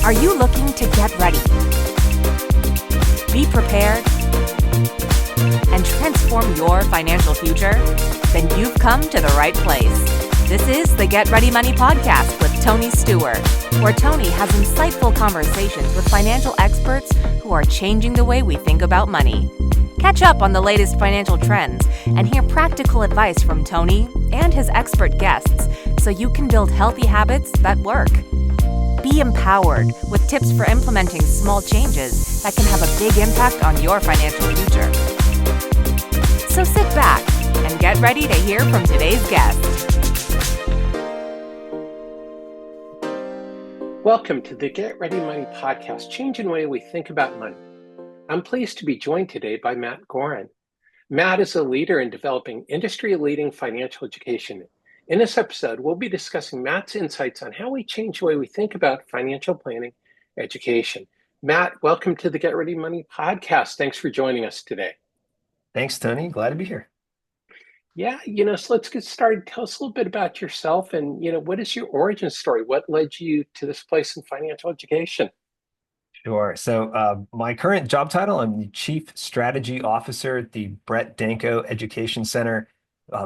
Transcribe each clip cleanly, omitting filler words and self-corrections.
Are you looking to get ready, be prepared, and transform your financial future? Then you've come to the right place. This is the Get Ready Money podcast with Tony Stewart, where Tony has insightful conversations with financial experts who are changing the way we think about money. Catch up on the latest financial trends and hear practical advice from Tony and his expert guests so you can build healthy habits that work. Be empowered with tips for implementing small changes that can have a big impact on your financial future. So sit back and get ready to hear from today's guest. Welcome to the Get Ready Money podcast, changing the way we think about money. I'm pleased to be joined today by Matt Goren. Matt is a leader in developing industry-leading financial education. In this episode, we'll be discussing Matt's insights on how we change the way we think about financial planning education. Matt, welcome to the Get Ready Money podcast. Thanks for joining us today. Thanks, Tony. Glad to be here. Yeah, so let's get started. Tell us a little bit about yourself and, what is your origin story? What led you to this place in financial education? Sure. So my current job title, I'm the Chief Strategy Officer at the Brett Danko Education Center.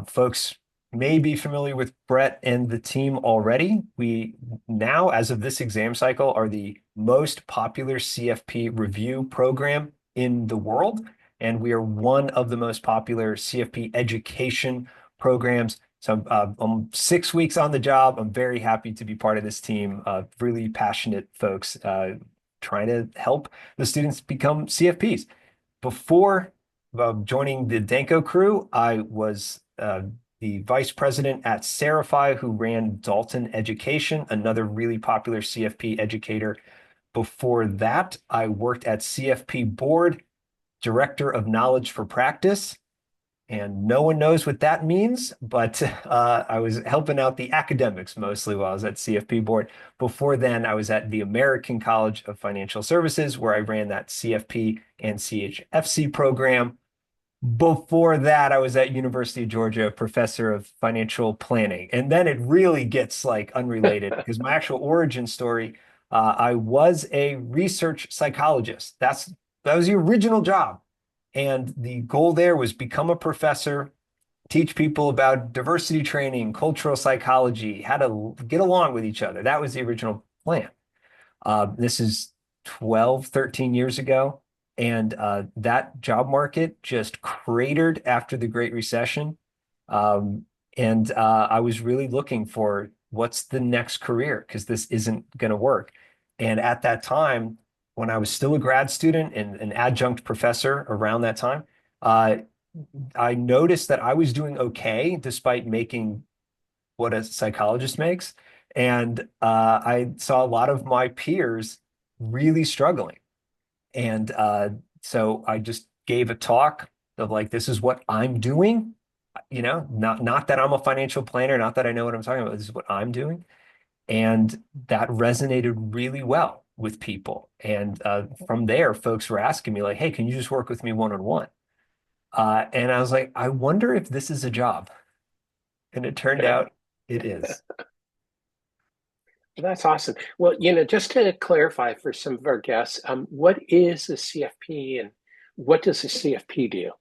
Folks may be familiar with Brett and the team already. We now, as of this exam cycle, are the most popular CFP review program in the world. And we are one of the most popular CFP education programs. So I'm 6 weeks on the job. I'm very happy to be part of this team. Really passionate folks trying to help the students become CFPs. Before joining the Danko crew, I was the vice president at Serify, who ran Dalton Education, another really popular CFP educator. Before that, I worked at CFP Board, Director of Knowledge for Practice, and no one knows what that means, but I was helping out the academics mostly while I was at CFP Board. Before then, I was at the American College of Financial Services, where I ran that CFP and CHFC program. Before that, I was at University of Georgia, professor of financial planning. And then it really gets unrelated because my actual origin story, I was a research psychologist. That was the original job. And the goal there was become a professor, teach people about diversity training, cultural psychology, how to get along with each other. That was the original plan. This is 12, 13 years ago. And that job market just cratered after the Great Recession. And I was really looking for what's the next career, because this isn't going to work. And at that time, when I was still a grad student and an adjunct professor around that time, I noticed that I was doing okay despite making what a psychologist makes. And I saw a lot of my peers really struggling. And so I just gave a talk of this is what I'm doing, not that I'm a financial planner, not that I know what I'm talking about. This is what I'm doing. And that resonated really well with people. And from there, folks were asking me hey, can you just work with me one-on-one? And I was like, I wonder if this is a job. And it turned out it is. That's awesome. Well, just to clarify for some of our guests, what is a CFP and what does a CFP do?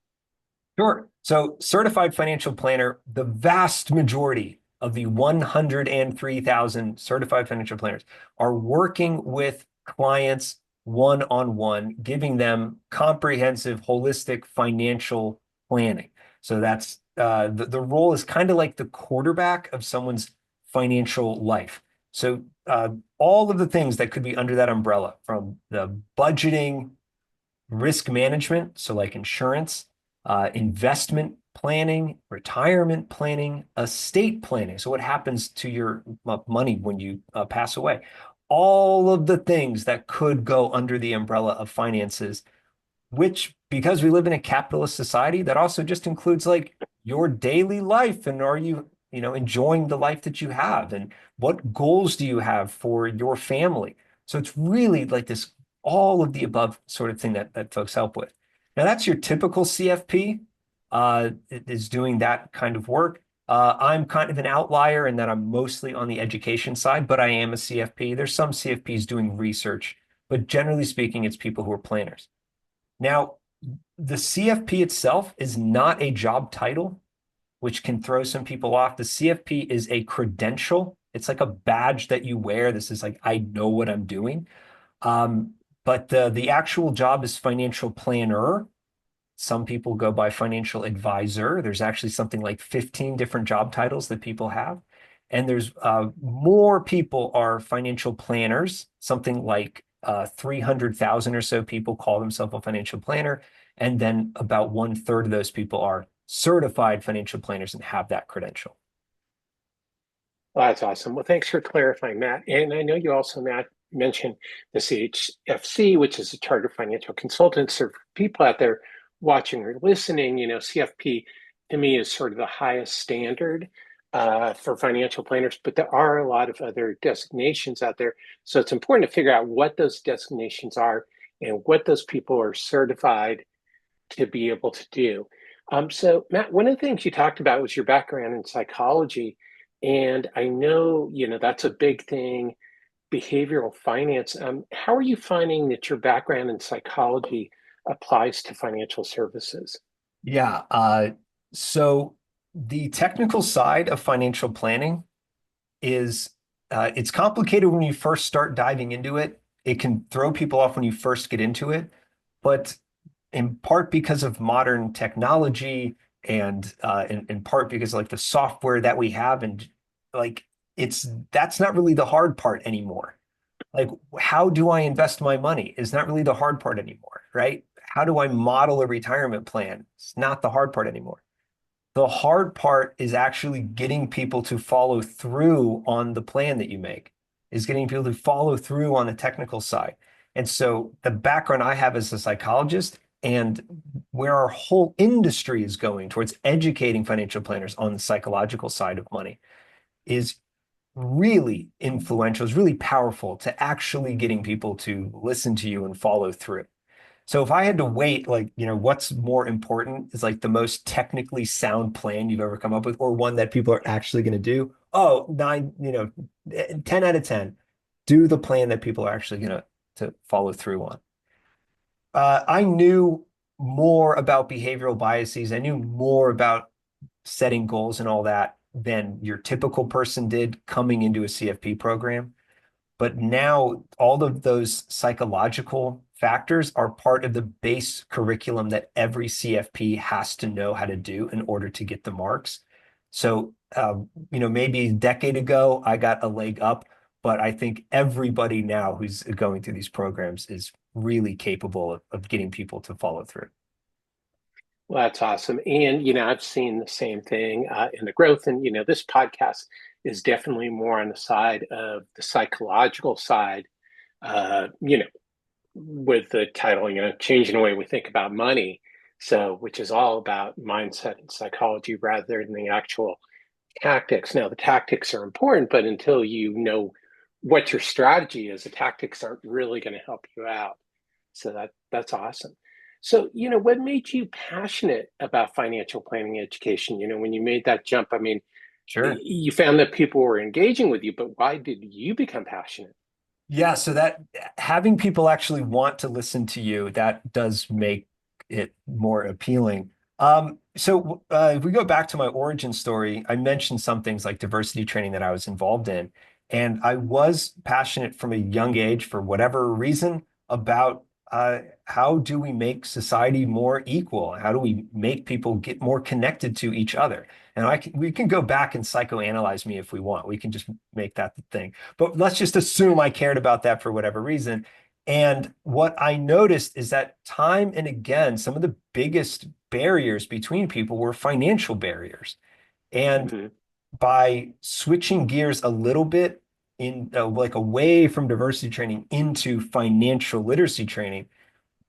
Sure. So certified financial planner, the vast majority of the 103,000 certified financial planners are working with clients one-on-one, giving them comprehensive, holistic financial planning. So that's the role is kind of like the quarterback of someone's financial life. So all of the things that could be under that umbrella, from the budgeting, risk management, so like insurance, investment planning, retirement planning, estate planning. So what happens to your money when you pass away? All of the things that could go under the umbrella of finances, which, because we live in a capitalist society, that also just includes your daily life. And are you, enjoying the life that you have? And what goals do you have for your family? So it's really this all of the above sort of thing that folks help with. Now, that's your typical CFP is doing that kind of work. I'm kind of an outlier in that I'm mostly on the education side, but I am a CFP. There's some CFPs doing research, but generally speaking, it's people who are planners. Now, the CFP itself is not a job title, which can throw some people off. The CFP is a credential. It's like a badge that you wear. This is like, I know what I'm doing. Um, but the actual job is financial planner. Some people go by financial advisor. There's actually something like 15 different job titles that people have. And there's more people are financial planners, something like 300,000 or so people call themselves a financial planner. And then about 1/3 of those people are certified financial planners and have that credential. Well, that's awesome. Well, thanks for clarifying, Matt. And I know you also, Matt, mentioned the CHFC, which is a Chartered Financial Consultant. So for people out there watching or listening, CFP to me is sort of the highest standard for financial planners, but there are a lot of other designations out there. So it's important to figure out what those designations are and what those people are certified to be able to do. So, Matt, one of the things you talked about was your background in psychology. And I know, that's a big thing, behavioral finance. How are you finding that your background in psychology applies to financial services? Yeah. So the technical side of financial planning is it's complicated when you first start diving into it. It can throw people off when you first get into it, but in part because of modern technology and in part because like the software that we have and like that's not really the hard part anymore. Like, how do I invest my money is not really the hard part anymore, right? How do I model a retirement plan? It's not the hard part anymore. The hard part is actually getting people to follow through on the plan that you make, is getting people to follow through on the technical side. And so the background I have as a psychologist and where our whole industry is going towards educating financial planners on the psychological side of money is really influential, is really powerful to actually getting people to listen to you and follow through. So if I had to wait, like, what's more important is like the most technically sound plan you've ever come up with, or one that people are actually going to do. Oh, 10 out of 10, do the plan that people are actually going to follow through on. I knew more about behavioral biases. I knew more about setting goals and all that than your typical person did coming into a CFP program. But now all of those psychological factors are part of the base curriculum that every CFP has to know how to do in order to get the marks. So, maybe a decade ago, I got a leg up, but I think everybody now who's going through these programs is really capable of getting people to follow through. Well, that's awesome. And, I've seen the same thing in the growth. And, this podcast is definitely more on the side of the psychological side, with the title, changing the way we think about money. So, which is all about mindset and psychology rather than the actual tactics. Now, the tactics are important, but until you know what your strategy is, the tactics aren't really going to help you out. So that's awesome. So, what made you passionate about financial planning education? When you made that jump, I mean, Sure. you found that people were engaging with you, but why did you become passionate? Yeah, so that having people actually want to listen to you, that does make it more appealing. If we go back to my origin story, I mentioned some things like diversity training that I was involved in, and I was passionate from a young age for whatever reason about how do we make society more equal? How do we make people get more connected to each other? And we can go back and psychoanalyze me if we want. We can just make that the thing. But let's just assume I cared about that for whatever reason. And what I noticed is that time and again, some of the biggest barriers between people were financial barriers. And Mhm. by switching gears a little bit in like away from diversity training into financial literacy training,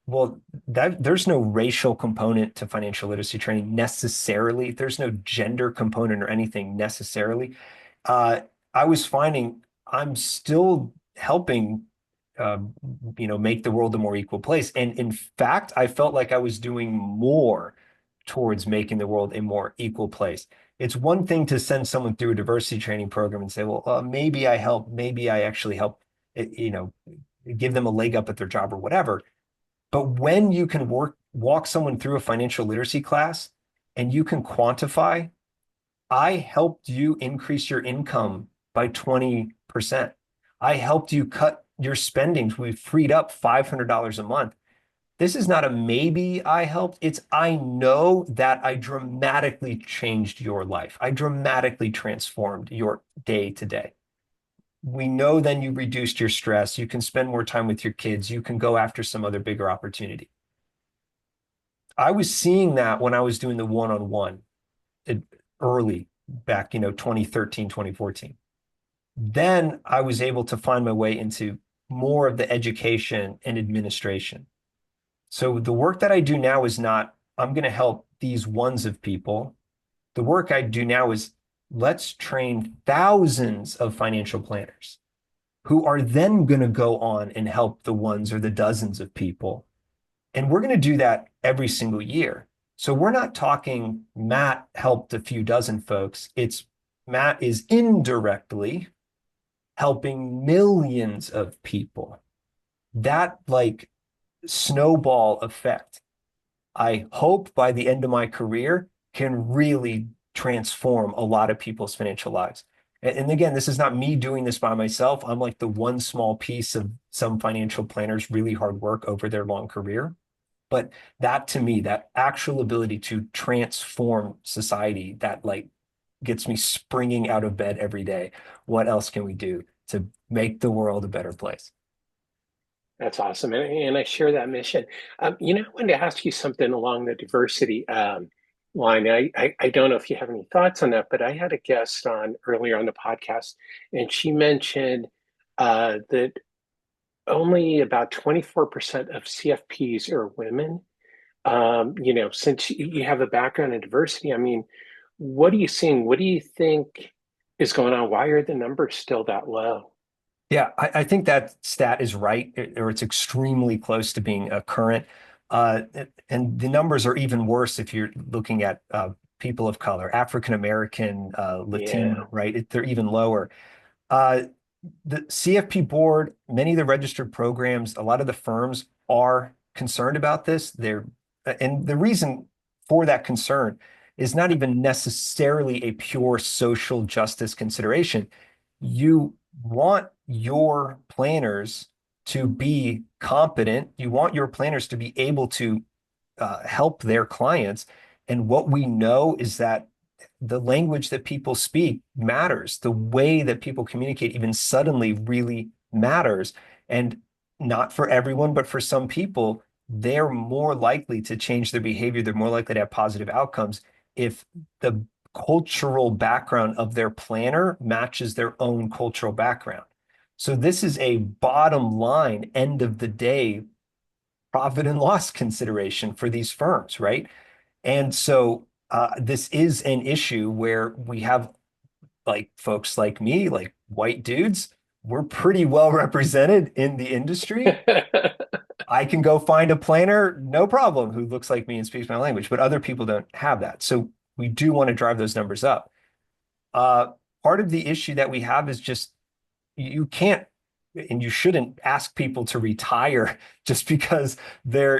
well, there's no racial component to financial literacy training necessarily. There's no gender component or anything necessarily. Uh, I was finding I'm still helping, uh, make the world a more equal place. And in fact, I felt like I was doing more towards making the world a more equal place. It's one thing to send someone through a diversity training program and say, well, maybe I help, maybe I actually help, give them a leg up at their job or whatever. But when you can walk someone through a financial literacy class and you can quantify, I helped you increase your income by 20%. I helped you cut your spendings. We freed up $500 a month. This is not a maybe I helped. It's I know that I dramatically changed your life. I dramatically transformed your day to day. We know then you reduced your stress. You can spend more time with your kids. You can go after some other bigger opportunity. I was seeing that when I was doing the one-on-one early back, 2013, 2014. Then I was able to find my way into more of the education and administration. So the work that I do now is not, I'm going to help these ones of people. The work I do now is let's train thousands of financial planners who are then going to go on and help the ones or the dozens of people. And we're going to do that every single year. So we're not talking Matt helped a few dozen folks. It's Matt is indirectly helping millions of people. That like snowball effect, I hope by the end of my career can really transform a lot of people's financial lives. And again, this is not me doing this by myself. I'm like the one small piece of some financial planners' really hard work over their long career. But that to me, that actual ability to transform society, that like gets me springing out of bed every day. What else can we do to make the world a better place? That's awesome. And I share that mission. I wanted to ask you something along the diversity line. I don't know if you have any thoughts on that, but I had a guest on earlier on the podcast, and she mentioned that only about 24% of CFPs are women. Since you have a background in diversity, I mean, what are you seeing? What do you think is going on? Why are the numbers still that low? Yeah, I think that stat is right, or it's extremely close to being current. And the numbers are even worse if you're looking at people of color, African American, Yeah. Latino, right? They're even lower. Uh, the CFP board, many of the registered programs, a lot of the firms are concerned about this. And the reason for that concern is not even necessarily a pure social justice consideration. You want your planners to be competent. You want your planners to be able to help their clients. And what we know is that the language that people speak matters. The way that people communicate, even suddenly, really matters. And not for everyone, but for some people, they're more likely to change their behavior. They're more likely to have positive outcomes if the cultural background of their planner matches their own cultural background. So this is a bottom line, end of the day, profit and loss consideration for these firms, right? And so this is an issue where we have like folks like me, like white dudes, we're pretty well represented in the industry. I can go find a planner, no problem, who looks like me and speaks my language, but other people don't have that. So we do want to drive those numbers up. Part of the issue that we have is just you can't and you shouldn't ask people to retire just because they're,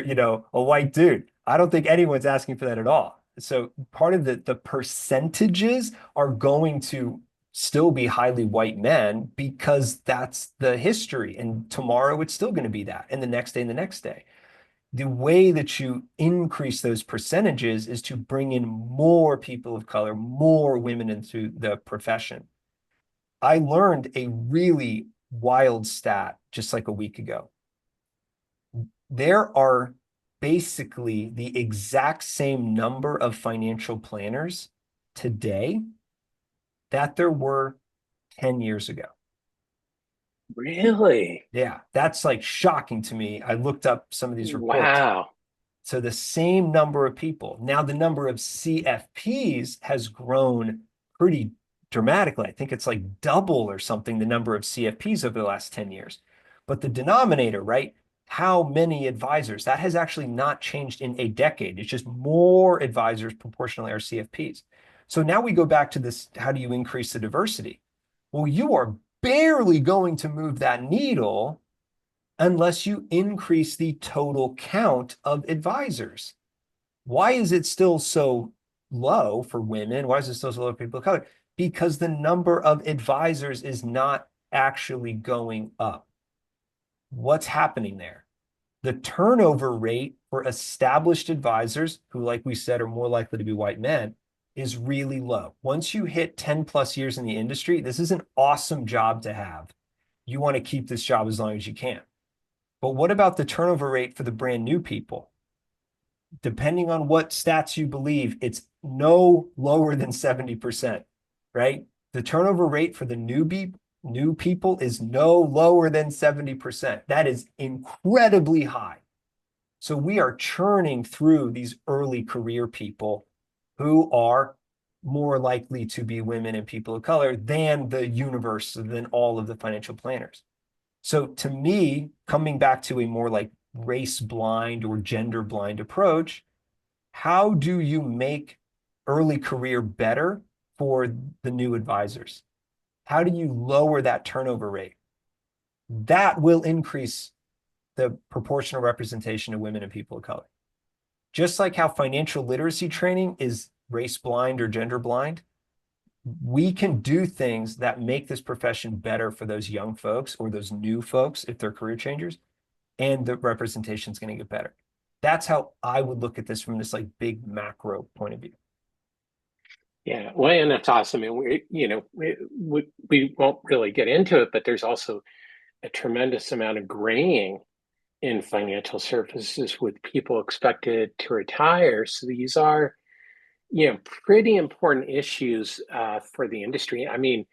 a white dude. I don't think anyone's asking for that at all. So part of the percentages are going to still be highly white men because that's the history. And tomorrow it's still going to be that, and the next day and the next day. The way that you increase those percentages is to bring in more people of color, more women into the profession. I learned a really wild stat just like a week ago. There are basically the exact same number of financial planners today that there were 10 years ago. Really? Yeah, that's like shocking to me. I looked up some of these reports. Wow. So the same number of people. Now the number of CFPs has grown pretty dramatically. I think it's like double or something the number of CFPs over the last 10 years. But the denominator, right? How many advisors? That has actually not changed in a decade. It's just more advisors proportionally are CFPs. So now we go back to this, how do you increase the diversity? Well, you are barely going to move that needle unless you increase the total count of advisors. Why is it still so low for women? Why is it still so low for people of color? Because the number of advisors is not actually going up. What's happening there? The turnover rate for established advisors, who, like we said, are more likely to be white men, is really low. Once you hit 10 plus years in the industry, this is an awesome job to have. You want to keep this job as long as you can. But what about the turnover rate for the brand new people? Depending on what stats you believe, it's no lower than 70%, right? The turnover rate for the new people is no lower than 70%. That is incredibly high. So we are churning through these early career people who are more likely to be women and people of color than the universe, than all of the financial planners. So to me, coming back to a more like race blind or gender blind approach, how do you make early career better for the new advisors? How do you lower that turnover rate? That will increase the proportional representation of women and people of color. Just like how financial literacy training is race blind or gender blind, we can do things that make this profession better for those young folks or those new folks if they're career changers, and the representation is going to get better. That's how I would look at this from this like big macro point of view. Yeah, well, and that's awesome. And we won't really get into it, but there's also a tremendous amount of graying in financial services with people expected to retire. So these are, pretty important issues for the industry. I mean,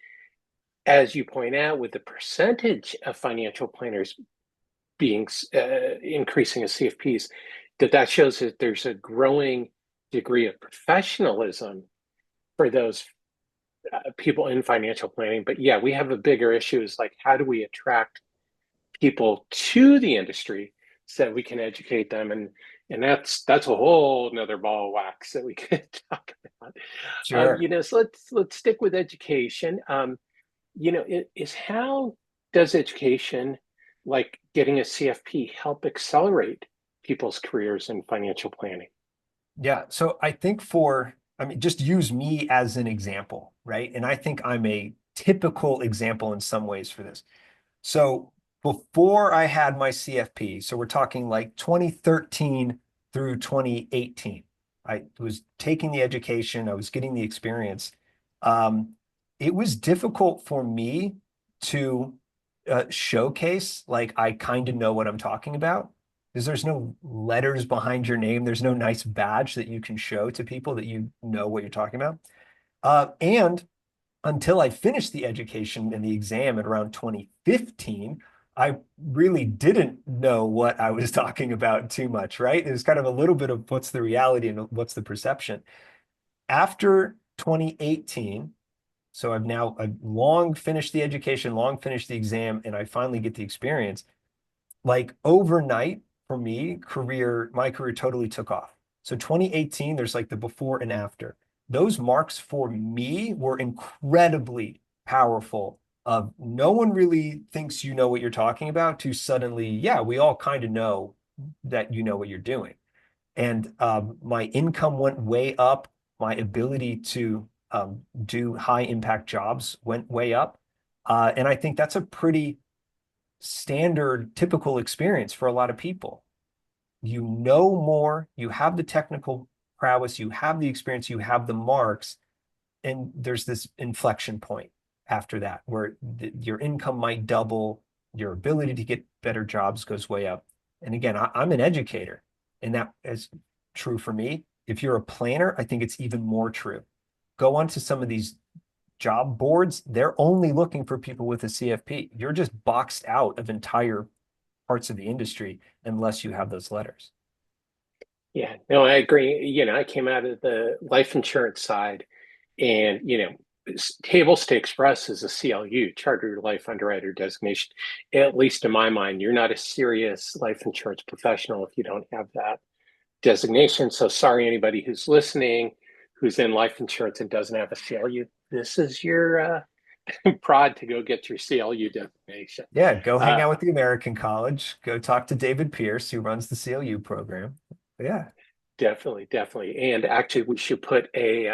as you point out, with the percentage of financial planners being increasing as CFPs, that shows that there's a growing degree of professionalism for those people in financial planning. But yeah, we have a bigger issue is like, how do we attract people to the industry so that we can educate them? And that's a whole nother ball of wax that we could talk about. Sure. So let's stick with education. How does education, like getting a CFP, help accelerate people's careers in financial planning? Yeah. So I think just use me as an example, right? And I think I'm a typical example in some ways for this. So before I had my CFP, so we're talking like 2013 through 2018, I was taking the education, I was getting the experience. It was difficult for me to showcase, like, I kind of know what I'm talking about, because there's no letters behind your name. There's no nice badge that you can show to people that you know what you're talking about. And until I finished the education and the exam at around 2015, I really didn't know what I was talking about too much, right? It was kind of a little bit of what's the reality and what's the perception. After 2018, so I've long finished the education, long finished the exam, and I finally get the experience. Like overnight for me, my career totally took off. So 2018, there's like the before and after. Those marks for me were incredibly powerful. Of no one really thinks you know what you're talking about to suddenly, yeah, we all kind of know that you know what you're doing. And my income went way up. My ability to do high impact jobs went way up. And I think that's a pretty standard, typical experience for a lot of people. You know more, you have the technical prowess, you have the experience, you have the marks, and there's this inflection point after that where your income might double, your ability to get better jobs goes way up. And again, I'm an educator, and that is true for me. If you're a planner, I think it's even more true. Go onto some of these job boards, they're only looking for people with a CFP. You're just boxed out of entire parts of the industry unless you have those letters. Yeah, no, I agree. I came out of the life insurance side, and table stakes for us is a CLU, Chartered Life Underwriter designation. At least in my mind, you're not a serious life insurance professional if you don't have that designation. So sorry, anybody who's listening who's in life insurance and doesn't have a CLU, this is your prod to go get your CLU designation. Yeah, go hang out with the American College. Go talk to David Pierce, who runs the CLU program. Yeah. Definitely, definitely. And actually, we should put in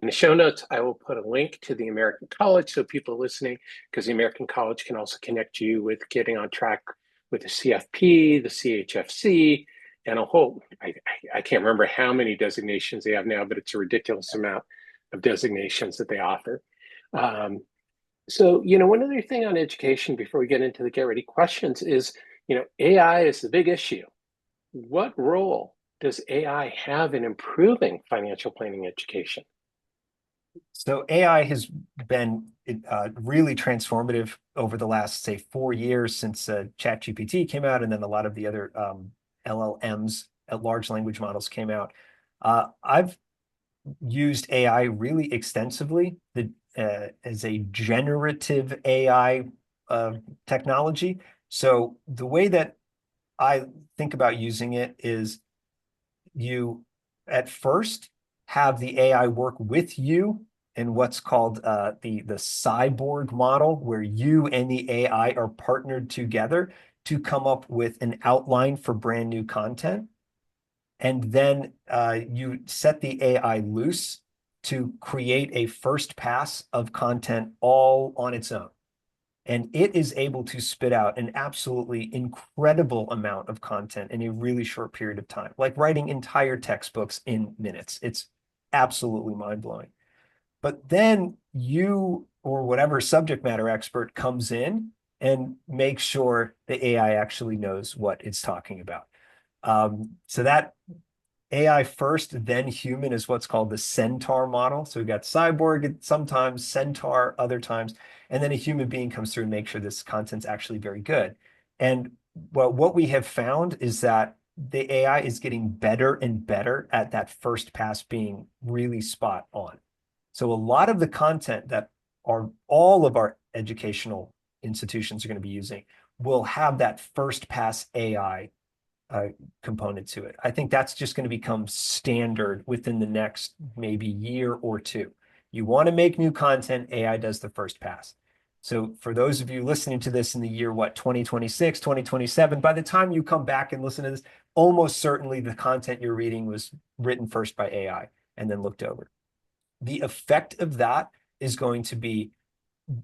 the show notes, I will put a link to the American College so people listening, because the American College can also connect you with getting on track with the CFP, the CHFC, and a whole, I can't remember how many designations they have now, but it's a ridiculous amount of designations that they offer. So, one other thing on education before we get into the get ready questions is, AI is the big issue. What role does AI have in improving financial planning education? So AI has been really transformative over the last, say, 4 years since ChatGPT came out, and then a lot of the other LLMs, large language models, came out. I've used AI really extensively as a generative AI technology. So the way that I think about using it is you at first have the AI work with you in what's called the cyborg model, where you and the AI are partnered together to come up with an outline for brand new content. And then you set the AI loose to create a first pass of content all on its own. And it is able to spit out an absolutely incredible amount of content in a really short period of time, like writing entire textbooks in minutes. It's absolutely mind-blowing. But then you or whatever subject matter expert comes in and makes sure the AI actually knows what it's talking about. So that AI first, then human is what's called the Centaur model. So we've got cyborg sometimes, Centaur other times, and then a human being comes through and makes sure this content's actually very good. And what we have found is that the AI is getting better and better at that first pass being really spot on. So a lot of the content that all of our educational institutions are going to be using will have that first pass AI component to it. I think that's just going to become standard within the next maybe year or two. You want to make new content, AI does the first pass. So for those of you listening to this in the year, 2026, 2027, by the time you come back and listen to this, almost certainly the content you're reading was written first by AI and then looked over. The effect of that is going to be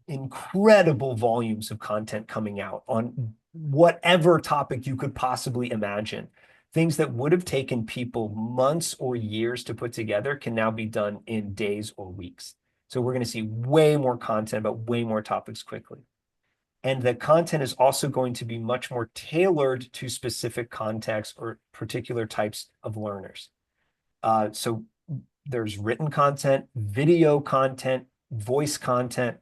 incredible volumes of content coming out on whatever topic you could possibly imagine. Things that would have taken people months or years to put together can now be done in days or weeks. So we're going to see way more content about way more topics quickly. And the content is also going to be much more tailored to specific contexts or particular types of learners. So there's written content, video content, voice content.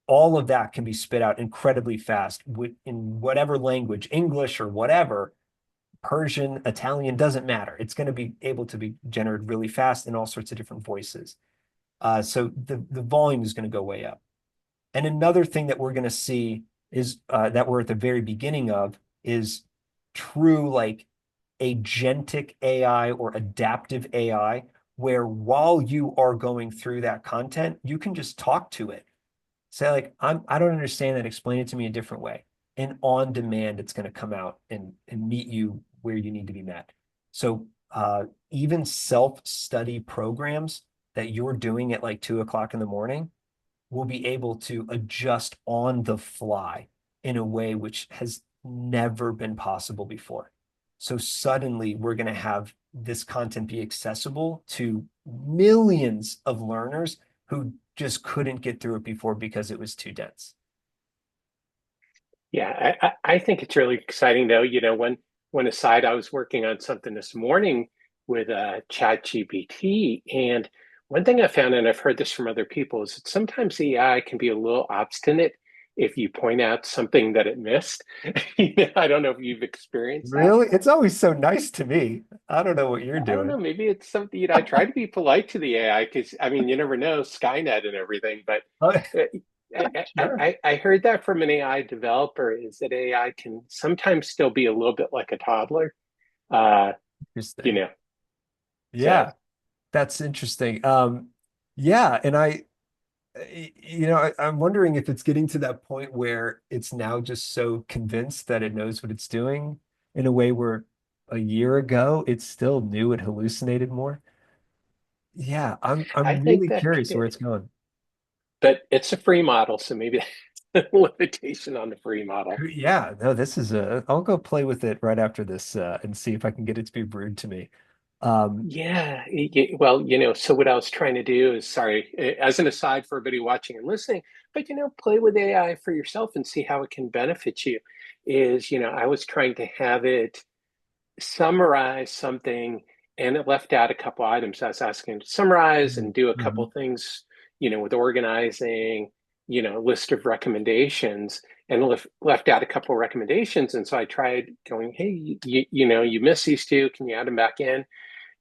All of that can be spit out incredibly fast in whatever language, English or whatever, Persian, Italian, doesn't matter. It's going to be able to be generated really fast in all sorts of different voices. So the volume is going to go way up. And another thing that we're going to see is that we're at the very beginning of is true like agentic AI or adaptive AI, where while you are going through that content, you can just talk to it. Say like, I don't understand that. Explain it to me a different way. And on demand, it's going to come out and meet you where you need to be met. So even self-study programs that you're doing at like 2 o'clock in the morning will be able to adjust on the fly in a way which has never been possible before. So suddenly we're going to have this content be accessible to millions of learners who just couldn't get through it before because it was too dense. Yeah, I think it's really exciting though. When aside, I was working on something this morning with ChatGPT, and one thing I found, and I've heard this from other people, is that sometimes the AI can be a little obstinate if you point out something that it missed. I don't know if you've experienced that. Really? It's always so nice to me. I don't know what you're I don't know. doing. Maybe it's something, I try to be polite to the AI because, I mean, you never know, Skynet and everything. But Oh, sure. I heard that from an AI developer, is that AI can sometimes still be a little bit like a toddler. Uh, you Interesting. know, so Yeah. That's interesting. Yeah, and I'm wondering if it's getting to that point where it's now just so convinced that it knows what it's doing in a way where a year ago it still knew it hallucinated more. Yeah, I I'm think really that, curious where it's going. but it's a free model, so maybe that's a limitation on the free model. Yeah, no, this is I'll go play with it right after this and see if I can get it to be rude to me. Um, Yeah, well, so what I was trying to do is, sorry, as an aside for everybody watching and listening, but play with AI for yourself and see how it can benefit you. I was trying to have it summarize something and it left out a couple items. I was asking to summarize and do a couple mhm. things, with organizing, list of recommendations and left out a couple of recommendations. And so I tried going, hey, you missed these two. Can you add them back in?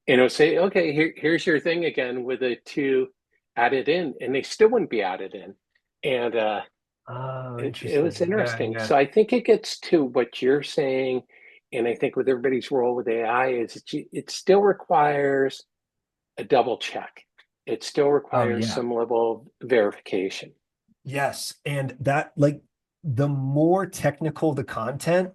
And it'll say, okay, here's your thing again with the two added in, and they still wouldn't be added in. And Oh, it was interesting. Yeah, interesting. yeah. So I think it gets to what you're saying, and I think with everybody's role with AI is it still requires a double check. It still Oh, requires yeah. some level of verification. Yes. And that, like, the more technical the content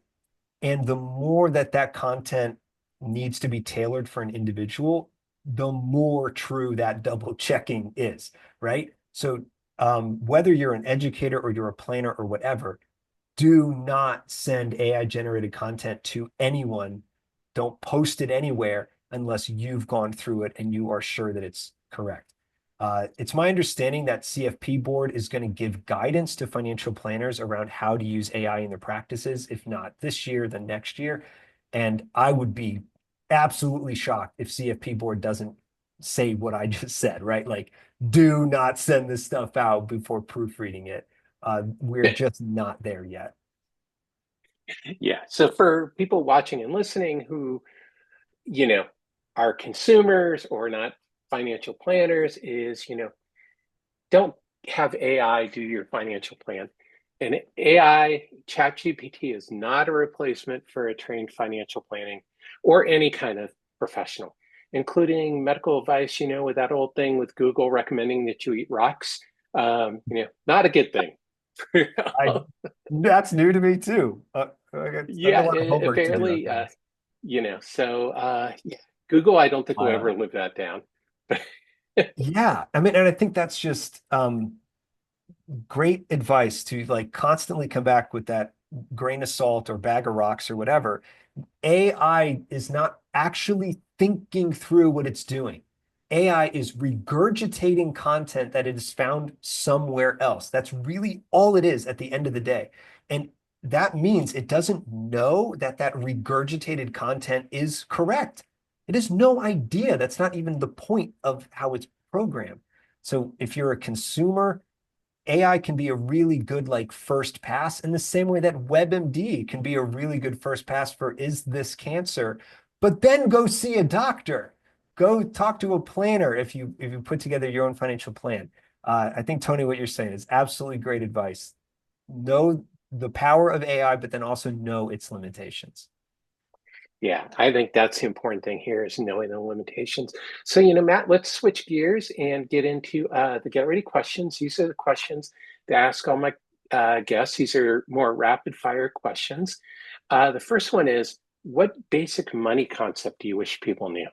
and the more that that content needs to be tailored for an individual, the more true that double checking is, right? So, whether you're an educator or you're a planner or whatever, do not send AI generated content to anyone. Don't post it anywhere unless you've gone through it and you are sure that it's correct. It's my understanding that CFP board is going to give guidance to financial planners around how to use AI in their practices, if not this year, then next year. And I would be absolutely shocked if CFP board doesn't say what I just said, right? Like, do not send this stuff out before proofreading it. We're just not there yet. Yeah. So for people watching and listening who, you know, are consumers or not financial planners, don't have AI do your financial plan. And AI, ChatGPT is not a replacement for a trained financial planning or any kind of professional, including medical advice, with that old thing with Google recommending that you eat rocks. Not a good thing. I That's new to me too. I got Yeah, a lot of homework to do on apparently, things. yeah, Google, I don't think will ever Wow. live that down. Yeah, I mean, and I think that's just great advice to like constantly come back with that grain of salt or bag of rocks or whatever. AI is not actually thinking through what it's doing. AI is regurgitating content that it has found somewhere else. That's really all it is at the end of the day. And that means it doesn't know that that regurgitated content is correct. It has no idea. That's not even the point of how it's programmed. So if you're a consumer, AI can be a really good like first pass in the same way that WebMD can be a really good first pass for is this cancer, but then go see a doctor. Go talk to a planner if you put together your own financial plan. I think Tony, what you're saying is absolutely great advice. Know the power of AI, but then also know its limitations. Yeah, I think that's the important thing here is knowing the limitations. So, Matt, let's switch gears and get into the get ready questions. These are the questions to ask all my guests. These are more rapid fire questions. The first one is, what basic money concept do you wish people knew?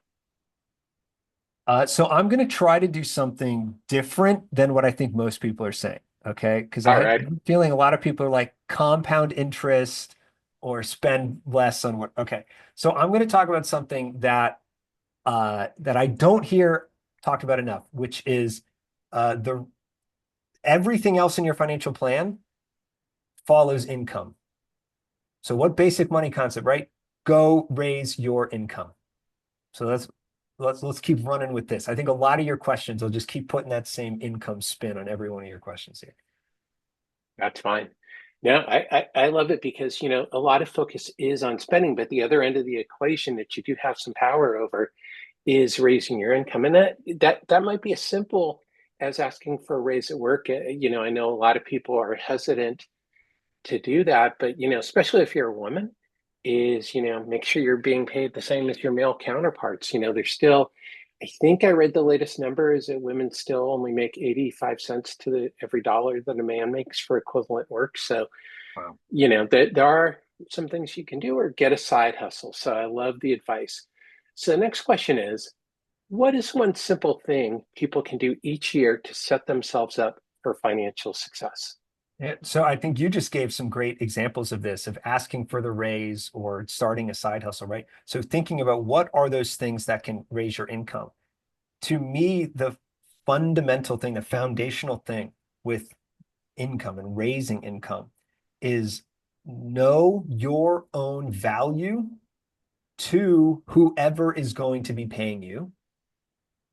So I'm going to try to do something different than what I think most people are saying. Okay. Because I All had right. a feeling a lot of people are like compound interest or spend less on what. Okay. So I'm going to talk about something that I don't hear talked about enough, which is the everything else in your financial plan follows income. So what basic money concept, right? Go raise your income. So let's keep running with this. I think a lot of your questions, I'll just keep putting that same income spin on every one of your questions here. That's fine. No, I love it because, a lot of focus is on spending, but the other end of the equation that you do have some power over is raising your income. And that might be as simple as asking for a raise at work. I know a lot of people are hesitant to do that, but especially if you're a woman, is make sure you're being paid the same as your male counterparts. There's still I think I read the latest number is that women still only make 85 cents to every dollar that a man makes for equivalent work. So, Wow. there are some things you can do or get a side hustle. So I love the advice. So the next question is, what is one simple thing people can do each year to set themselves up for financial success? Yeah, so I think you just gave some great examples of this, of asking for the raise or starting a side hustle, right? So thinking about what are those things that can raise your income. To me, the fundamental thing, the foundational thing with income and raising income is know your own value to whoever is going to be paying you,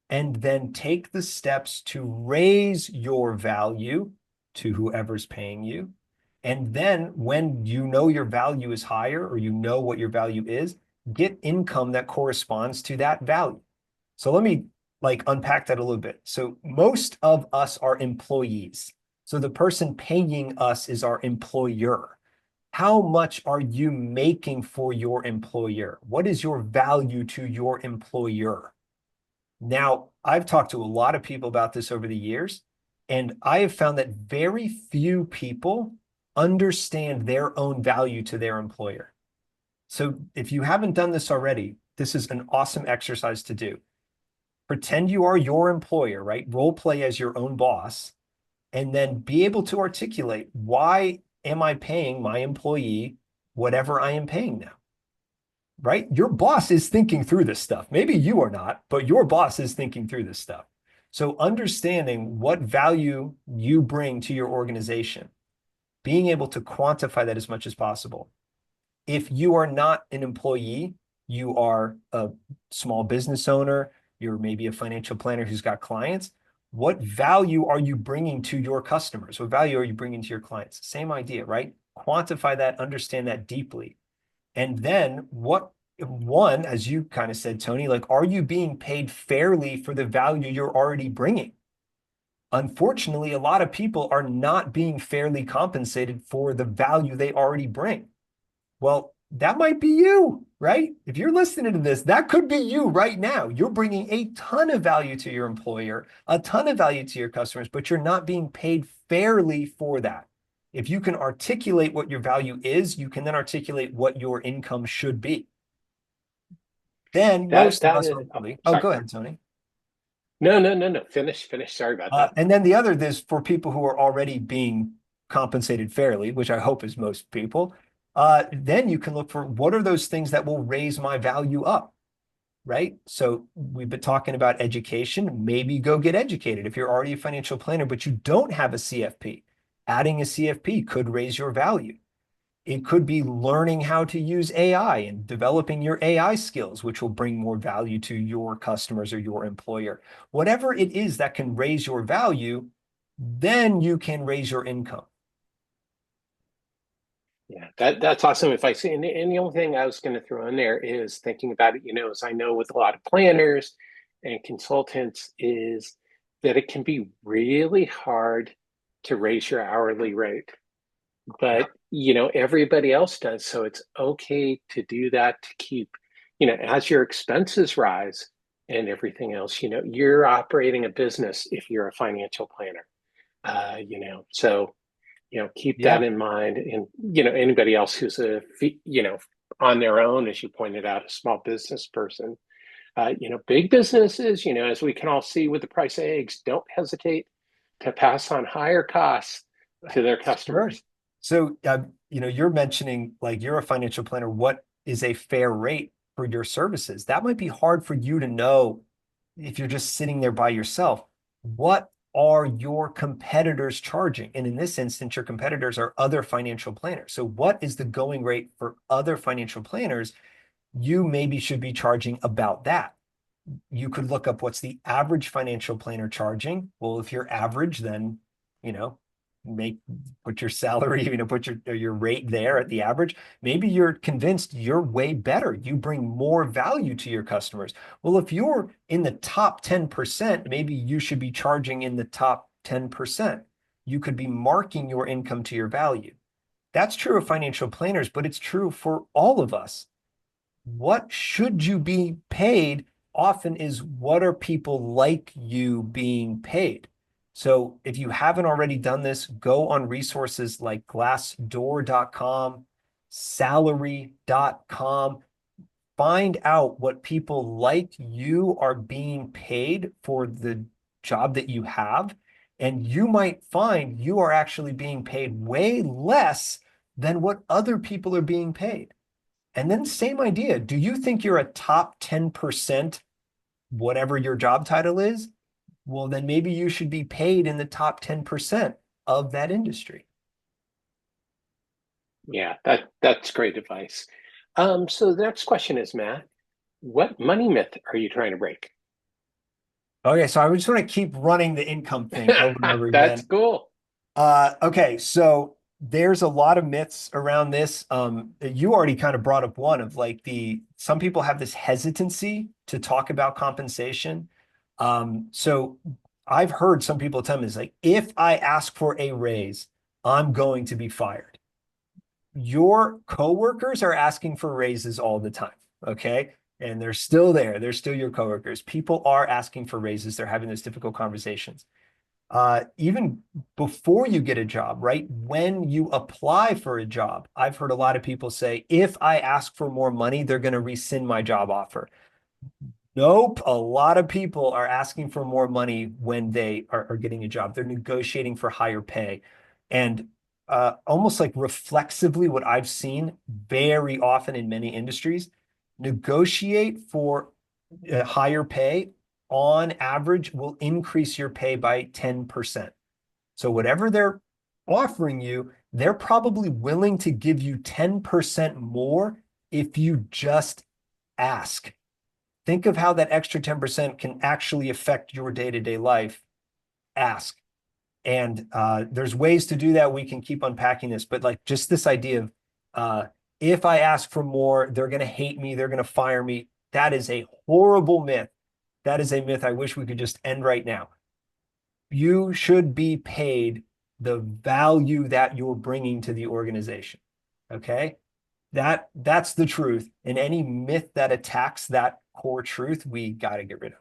and then take the steps to raise your value to whoever's paying you. And then when you know your value is higher, or you know what your value is, get income that corresponds to that value. So let me unpack that a little bit. So most of us are employees. So the person paying us is our employer. How much are you making for your employer? What is your value to your employer? Now, I've talked to a lot of people about this over the years, and I have found that very few people understand their own value to their employer. So if you haven't done this already, this is an awesome exercise to do. Pretend you are your employer, right? Role play as your own boss, and then be able to articulate, why am I paying my employee whatever I am paying them? Right? Your boss is thinking through this stuff. Maybe you are not, but your boss is thinking through this stuff. So understanding what value you bring to your organization, being able to quantify that as much as possible. If you are not an employee, you are a small business owner, you're maybe a financial planner who's got clients. What value are you bringing to your customers? What value are you bringing to your clients? Same idea, right? Quantify that, understand that deeply. And then as you kind of said, Tony, are you being paid fairly for the value you're already bringing? Unfortunately, a lot of people are not being fairly compensated for the value they already bring. Well, that might be you, right? If you're listening to this, that could be you right now. You're bringing a ton of value to your employer, a ton of value to your customers, but you're not being paid fairly for that. If you can articulate what your value is, you can then articulate what your income should be. Then That most of that us is, hopefully, oh, sorry. go ahead, Tony. No. Finish. Sorry about that. And then the other is for people who are already being compensated fairly, which I hope is most people. Then you can look for, what are those things that will raise my value up, right? So we've been talking about education. Maybe go get educated if you're already a financial planner, but you don't have a CFP. Adding a CFP could raise your value. It could be learning how to use AI and developing your AI skills, which will bring more value to your customers or your employer. Whatever it is that can raise your value, then you can raise your income. Yeah, that's awesome advice. And the only thing I was going to throw in there is thinking about it, as I know with a lot of planners and consultants, is that it can be really hard to raise your hourly rate. But, everybody else does. So it's okay to do that to keep, as your expenses rise and everything else, you're operating a business if you're a financial planner, so keep Yeah. that in mind. And, anybody else who's on their own, as you pointed out, a small business person, big businesses, as we can all see with the price of eggs, don't hesitate to pass on higher costs to their customers. Sure. So, you're mentioning you're a financial planner. What is a fair rate for your services? That might be hard for you to know if you're just sitting there by yourself. What are your competitors charging? And in this instance, your competitors are other financial planners. So what is the going rate for other financial planners? You maybe should be charging about that. You could look up, what's the average financial planner charging? Well, if you're average, then, put your salary, put your rate there at the average. Maybe you're convinced you're way better. You bring more value to your customers. Well, if you're in the top 10%, maybe you should be charging in the top 10%. You could be marking your income to your value. That's true of financial planners, but it's true for all of us. What should you be paid often is, what are people like you being paid? So if you haven't already done this, go on resources like glassdoor.com, salary.com. Find out what people like you are being paid for the job that you have. And you might find you are actually being paid way less than what other people are being paid. And then same idea. Do you think you're a top 10%, whatever your job title is? Well, then maybe you should be paid in the top 10% of that industry. Yeah, that's great advice. So the next question is, Matt, what money myth are you trying to break? Okay, so I just want to keep running the income thing over and over That's again. cool. Okay, so there's a lot of myths around this. You already kind of brought up one of like some people have this hesitancy to talk about compensation. So I've heard some people tell me it's like, if I ask for a raise, I'm going to be fired. Your coworkers are asking for raises all the time, okay? And they're still there. They're still your coworkers. People are asking for raises. They're having those difficult conversations. Even before you get a job, right? When you apply for a job, I've heard a lot of people say, if I ask for more money, they're going to rescind my job offer. Nope. A lot of people are asking for more money when they are getting a job. They're negotiating for higher pay. And almost like reflexively, what I've seen very often in many industries, negotiate for higher pay on average will increase your pay by 10%. So whatever they're offering you, they're probably willing to give you 10% more if you just ask. Think of how that extra 10% can actually affect your day-to-day life. Ask. And there's ways to do that. We can keep unpacking this, but like just this idea of if I ask for more, they're going to hate me, they're going to fire me. That is a horrible myth. That is a myth I wish we could just end right now. You should be paid the value that you're bringing to the organization. Okay? That's the truth. And any myth that attacks that core truth, we got to get rid of.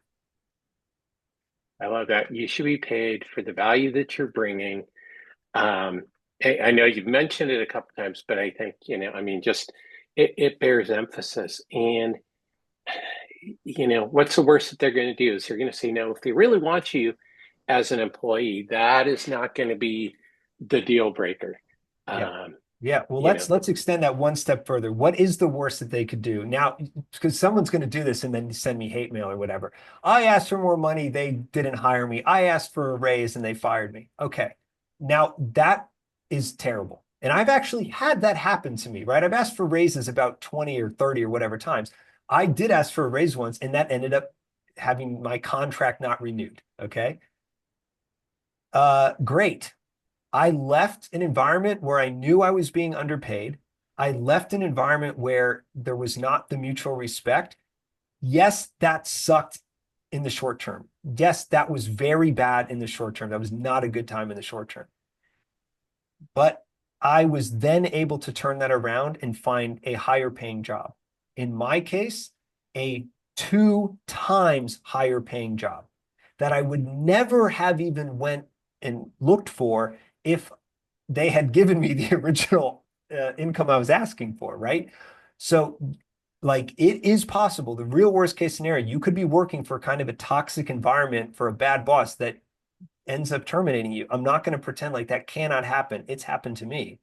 I love that. You should be paid for the value that you're bringing. I know you've mentioned it a couple times, but I think, I mean, just it bears emphasis. And, what's the worst that they're going to do is they're going to say no. If they really want you as an employee, that is not going to be the deal breaker. Yeah. Um, Yeah. Well, you know, let's extend that one step further. What is the worst that they could do? Now, because someone's going to do this and then send me hate mail or whatever. I asked for more money, they didn't hire me. I asked for a raise and they fired me. Okay. Now that is terrible. And I've actually had that happen to me, right? I've asked for raises about 20 or 30 or whatever times. I did ask for a raise once, and that ended up having my contract not renewed. Okay. Great. I left an environment where I knew I was being underpaid. I left an environment where there was not the mutual respect. Yes, that sucked in the short term. Yes, that was very bad in the short term. That was not a good time in the short term. But I was then able to turn that around and find a higher paying job. In my case, a 2 times higher paying job that I would never have even went and looked for if they had given me the original income I was asking for, right? So, like, it is possible. The real worst case scenario, you could be working for kind of a toxic environment for a bad boss that ends up terminating you. I'm not going to pretend like that cannot happen. It's happened to me.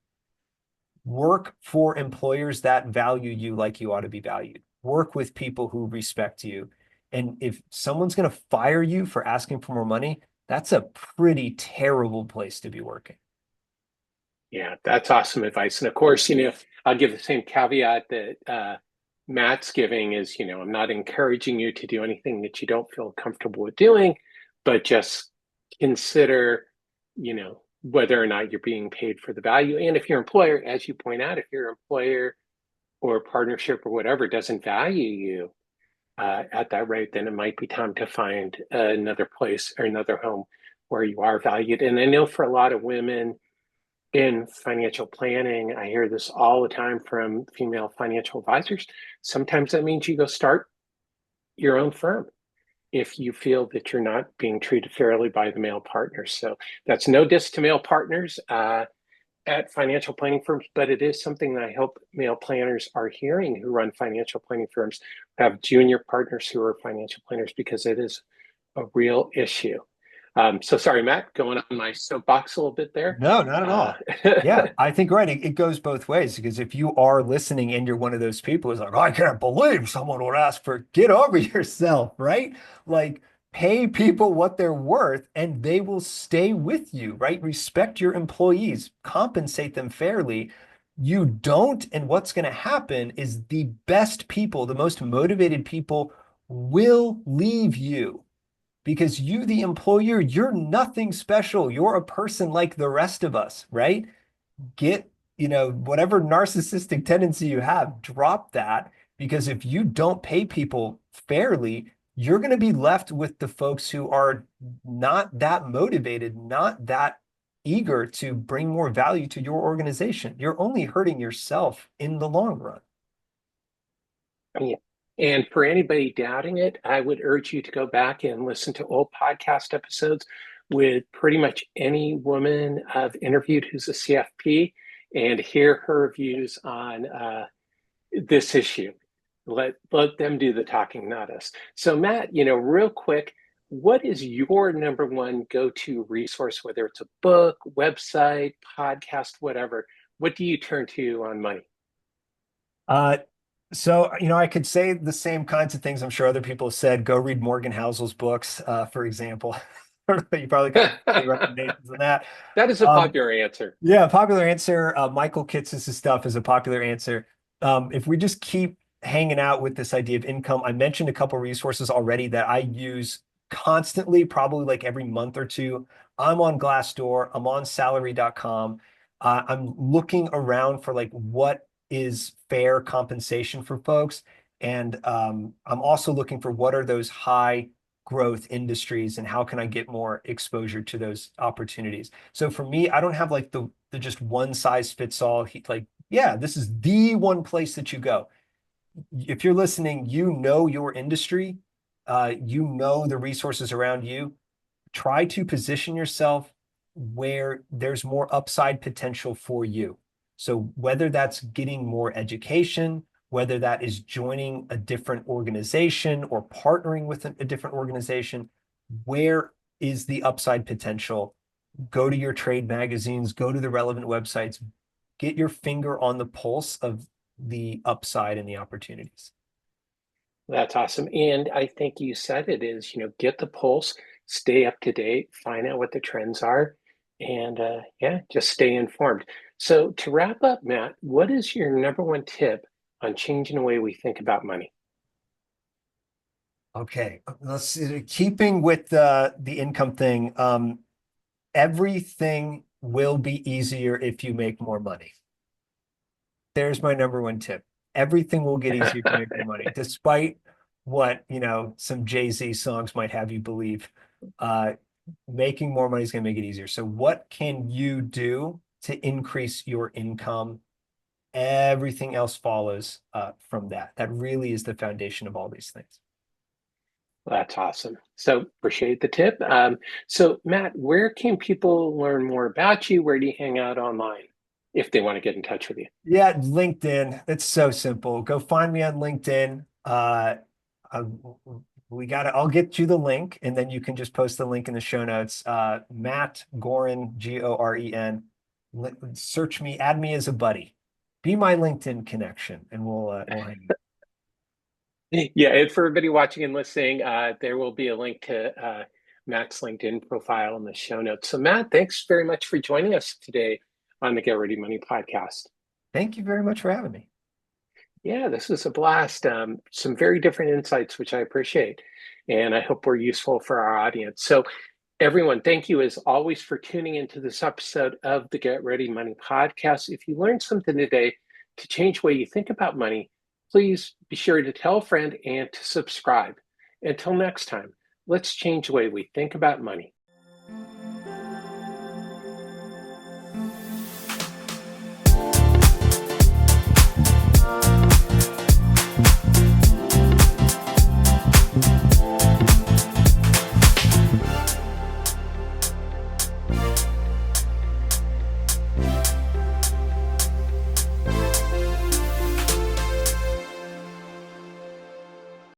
Work for employers that value you like you ought to be valued. Work with people who respect you. And if someone's going to fire you for asking for more money, that's a pretty terrible place to be working. yeah, that's awesome advice. And of course, I'll give the same caveat that Matt's giving is, I'm not encouraging you to do anything that you don't feel comfortable with doing, but just consider, whether or not you're being paid for the value. And if your employer, as you point out, if your employer or partnership or whatever doesn't value you at that rate, then it might be time to find another place or another home where you are valued. And I know for a lot of women in financial planning, I hear this all the time from female financial advisors. Sometimes that means you go start your own firm if you feel that you're not being treated fairly by the male partners. So that's no diss to male partners at financial planning firms, but it is something that I hope male planners are hearing who run financial planning firms, have junior partners who are financial planners, because it is a real issue. So sorry, Matt, going on my soapbox a little bit there. No, not at all. Yeah, I think it goes both ways, because if you are listening and you're one of those people who's like, I can't believe someone would ask for, get over yourself, right? Like, pay people what they're worth and they will stay with you, right? Respect your employees, compensate them fairly. You don't, and what's going to happen is the best people, the most motivated people will leave you. Because you, the employer, you're nothing special. You're a person like the rest of us, right? Get, whatever narcissistic tendency you have, drop that. Because if you don't pay people fairly, you're going to be left with the folks who are not that motivated, not that eager to bring more value to your organization. You're only hurting yourself in the long run. Yeah. And for anybody doubting it, I would urge you to go back and listen to old podcast episodes with pretty much any woman I've interviewed who's a CFP and hear her views on this issue. Let them do the talking, not us. So Matt, real quick, what is your number one go-to resource, whether it's a book, website, podcast, whatever? What do you turn to on money? So, I could say the same kinds of things I'm sure other people have said. Go read Morgan Housel's books, for example. You probably got any recommendations on that. That is a popular answer. Yeah, popular answer. Michael Kitces' stuff is a popular answer. If we just keep hanging out with this idea of income, I mentioned a couple resources already that I use constantly, probably like every month or two. I'm on Glassdoor. I'm on salary.com. I'm looking around for like what is fair compensation for folks. And I'm also looking for what are those high growth industries and how can I get more exposure to those opportunities. So for me, I don't have like the just one size fits all. Yeah, this is the one place that you go. If you're listening, your industry, the resources around you. Try to position yourself where there's more upside potential for you. So whether that's getting more education, whether that is joining a different organization or partnering with a different organization, where is the upside potential? Go to your trade magazines, go to the relevant websites, get your finger on the pulse of the upside and the opportunities. That's awesome. And I think you said it is, get the pulse, stay up to date, find out what the trends are, and just stay informed. So to wrap up, Matt, what is your number one tip on changing the way we think about money? Okay, let's see. Keeping with the income thing, everything will be easier if you make more money. There's my number one tip. Everything will get easier to make more money, despite what, some Jay-Z songs might have you believe. Making more money is going to make it easier. So what can you do to increase your income? Everything else follows from that. That really is the foundation of all these things. That's awesome. So appreciate the tip. So Matt, where can people learn more about you? Where do you hang out online if they want to get in touch with you? Yeah, LinkedIn. It's so simple. Go find me on LinkedIn. I'll get you the link and then you can just post the link in the show notes. Matt Goren, Goren. Search me, add me as a buddy. Be my LinkedIn connection and we'll hang out. Yeah, and for everybody watching and listening, there will be a link to Matt's LinkedIn profile in the show notes. So Matt, thanks very much for joining us today on the Get Ready Money podcast. Thank you very much for having me. Yeah, this was a blast. Some very different insights, which I appreciate. And I hope we're useful for our audience. So everyone, thank you as always for tuning into this episode of the Get Ready Money podcast. If you learned something today to change the way you think about money, please be sure to tell a friend and to subscribe. Until next time, let's change the way we think about money.